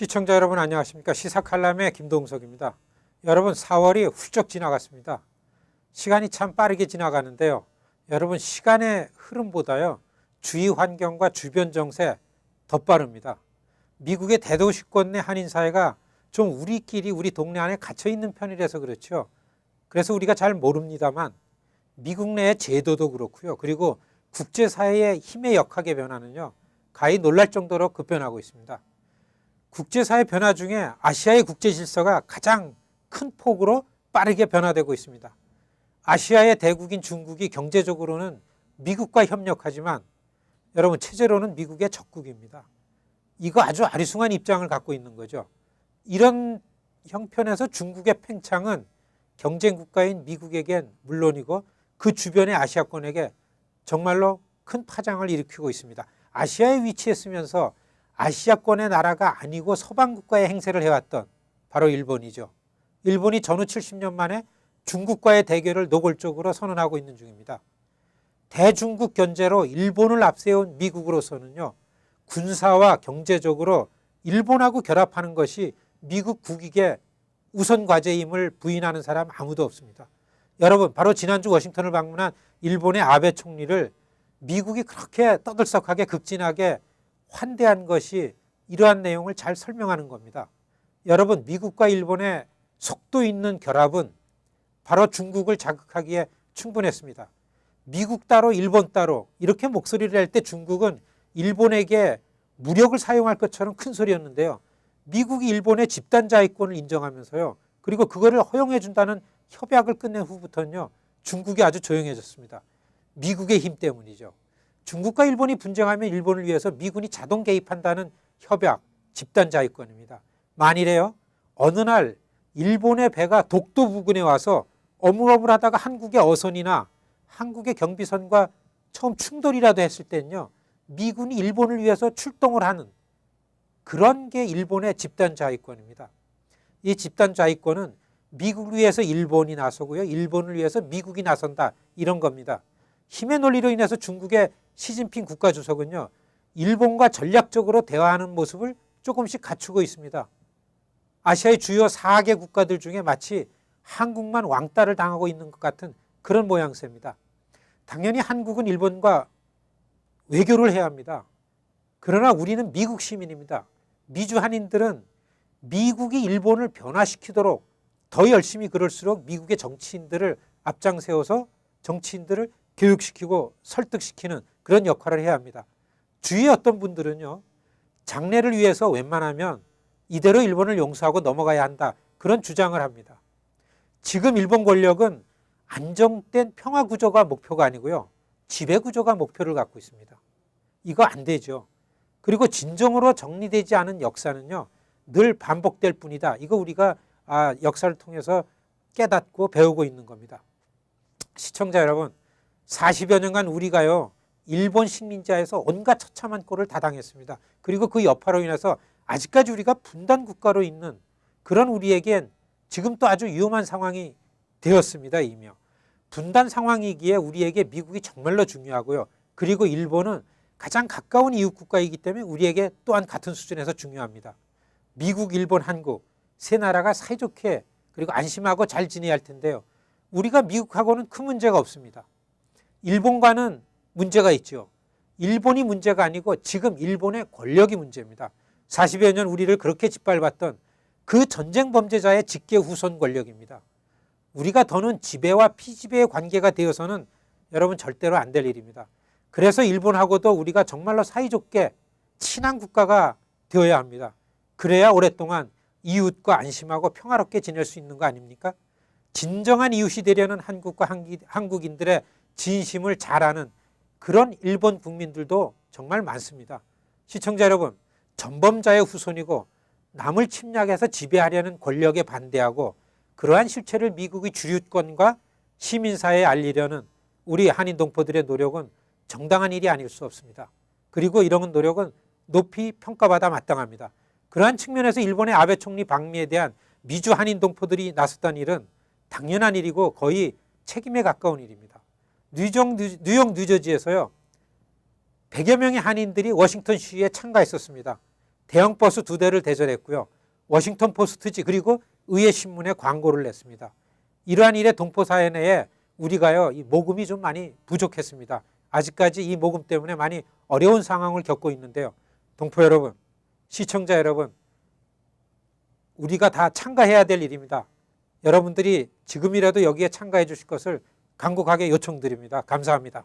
시청자 여러분 안녕하십니까. 시사칼럼의 김동석입니다. 여러분 4월이 훌쩍 지나갔습니다. 시간이 참 빠르게 지나가는데요. 여러분 시간의 흐름보다요 주위 환경과 주변 정세 더 빠릅니다. 미국의 대도시권 내 한인사회가 좀 우리끼리 우리 동네 안에 갇혀있는 편이라서 그렇죠. 그래서 우리가 잘 모릅니다만 미국 내의 제도도 그렇고요. 그리고 국제사회의 힘의 역학의 변화는요. 가히 놀랄 정도로 급변하고 있습니다. 국제사회 변화 중에 아시아의 국제질서가 가장 큰 폭으로 빠르게 변화되고 있습니다. 아시아의 대국인 중국이 경제적으로는 미국과 협력하지만 여러분 체제로는 미국의 적국입니다. 이거 아주 아리숭한 입장을 갖고 있는 거죠. 이런 형편에서 중국의 팽창은 경쟁국가인 미국에겐 물론이고 그 주변의 아시아권에게 정말로 큰 파장을 일으키고 있습니다. 아시아에 위치했으면서 아시아권의 나라가 아니고 서방국가의 행세를 해왔던 바로 일본이죠. 일본이 전후 70년 만에 중국과의 대결을 노골적으로 선언하고 있는 중입니다. 대중국 견제로 일본을 앞세운 미국으로서는요. 군사와 경제적으로 일본하고 결합하는 것이 미국 국익의 우선 과제임을 부인하는 사람 아무도 없습니다. 여러분 바로 지난주 워싱턴을 방문한 일본의 아베 총리를 미국이 그렇게 떠들썩하게 극진하게 환대한 것이 이러한 내용을 잘 설명하는 겁니다. 여러분 미국과 일본의 속도 있는 결합은 바로 중국을 자극하기에 충분했습니다. 미국 따로 일본 따로 이렇게 목소리를 낼 때 중국은 일본에게 무력을 사용할 것처럼 큰 소리였는데요. 미국이 일본의 집단 자위권을 인정하면서요. 그리고 그거를 허용해 준다는 협약을 끝낸 후부터는요. 중국이 아주 조용해졌습니다. 미국의 힘 때문이죠. 중국과 일본이 분쟁하면 일본을 위해서 미군이 자동 개입한다는 협약, 집단 자위권입니다. 만일에요. 어느 날 일본의 배가 독도 부근에 와서 어물어물하다가 한국의 어선이나 한국의 경비선과 처음 충돌이라도 했을 때는요. 미군이 일본을 위해서 출동을 하는 그런 게 일본의 집단 자위권입니다. 이 집단 자위권은 미국을 위해서 일본이 나서고요. 일본을 위해서 미국이 나선다 이런 겁니다. 힘의 논리로 인해서 중국의 시진핑 국가주석은요. 일본과 전략적으로 대화하는 모습을 조금씩 갖추고 있습니다. 아시아의 주요 4개 국가들 중에 마치 한국만 왕따를 당하고 있는 것 같은 그런 모양새입니다. 당연히 한국은 일본과 외교를 해야 합니다. 그러나 우리는 미국 시민입니다. 미주 한인들은 미국이 일본을 변화시키도록 더 열심히 그럴수록 미국의 정치인들을 앞장세워서 정치인들을 교육시키고 설득시키는 그런 역할을 해야 합니다. 주위의 어떤 분들은요. 장래를 위해서 웬만하면 이대로 일본을 용서하고 넘어가야 한다. 그런 주장을 합니다. 지금 일본 권력은 안정된 평화구조가 목표가 아니고요. 지배구조가 목표를 갖고 있습니다. 이거 안 되죠. 그리고 진정으로 정리되지 않은 역사는요. 늘 반복될 뿐이다. 이거 우리가 역사를 통해서 깨닫고 배우고 있는 겁니다. 시청자 여러분 40여 년간 우리가요. 일본 식민지하에서 온갖 처참한 꼴을 다 당했습니다. 그리고 그 여파로 인해서 아직까지 우리가 분단 국가로 있는 그런 우리에겐 지금 또 아주 위험한 상황이 되었습니다. 이미 분단 상황이기에 우리에게 미국이 정말로 중요하고요. 그리고 일본은 가장 가까운 이웃 국가이기 때문에 우리에게 또한 같은 수준에서 중요합니다. 미국, 일본, 한국 세 나라가 사이좋게 그리고 안심하고 잘 지내야 할 텐데요. 우리가 미국하고는 큰 문제가 없습니다. 일본과는 문제가 있죠. 일본이 문제가 아니고 지금 일본의 권력이 문제입니다. 40여 년 우리를 그렇게 짓밟았던 그 전쟁 범죄자의 직계 후손 권력입니다. 우리가 더는 지배와 피지배의 관계가 되어서는 여러분 절대로 안 될 일입니다. 그래서 일본하고도 우리가 정말로 사이좋게 친한 국가가 되어야 합니다. 그래야 오랫동안 이웃과 안심하고 평화롭게 지낼 수 있는 거 아닙니까? 진정한 이웃이 되려는 한국과 한국인들의 진심을 잘 아는 그런 일본 국민들도 정말 많습니다. 시청자 여러분, 전범자의 후손이고 남을 침략해서 지배하려는 권력에 반대하고 그러한 실체를 미국의 주류권과 시민사회에 알리려는 우리 한인 동포들의 노력은 정당한 일이 아닐 수 없습니다. 그리고 이런 노력은 높이 평가받아 마땅합니다. 그러한 측면에서 일본의 아베 총리 방미에 대한 미주 한인 동포들이 나섰던 일은 당연한 일이고 거의 책임에 가까운 일입니다. 뉴욕 뉴저지에서요 100여 명의 한인들이 워싱턴 시위에 참가했었습니다. 대형 버스 2대를 대절했고요. 워싱턴 포스트지 그리고 의회 신문에 광고를 냈습니다. 이러한 일에 동포사회 내에 우리가요 이 모금이 좀 많이 부족했습니다. 아직까지 이 모금 때문에 많이 어려운 상황을 겪고 있는데요. 동포 여러분, 시청자 여러분, 우리가 다 참가해야 될 일입니다. 여러분들이 지금이라도 여기에 참가해 주실 것을 간곡하게 요청드립니다. 감사합니다.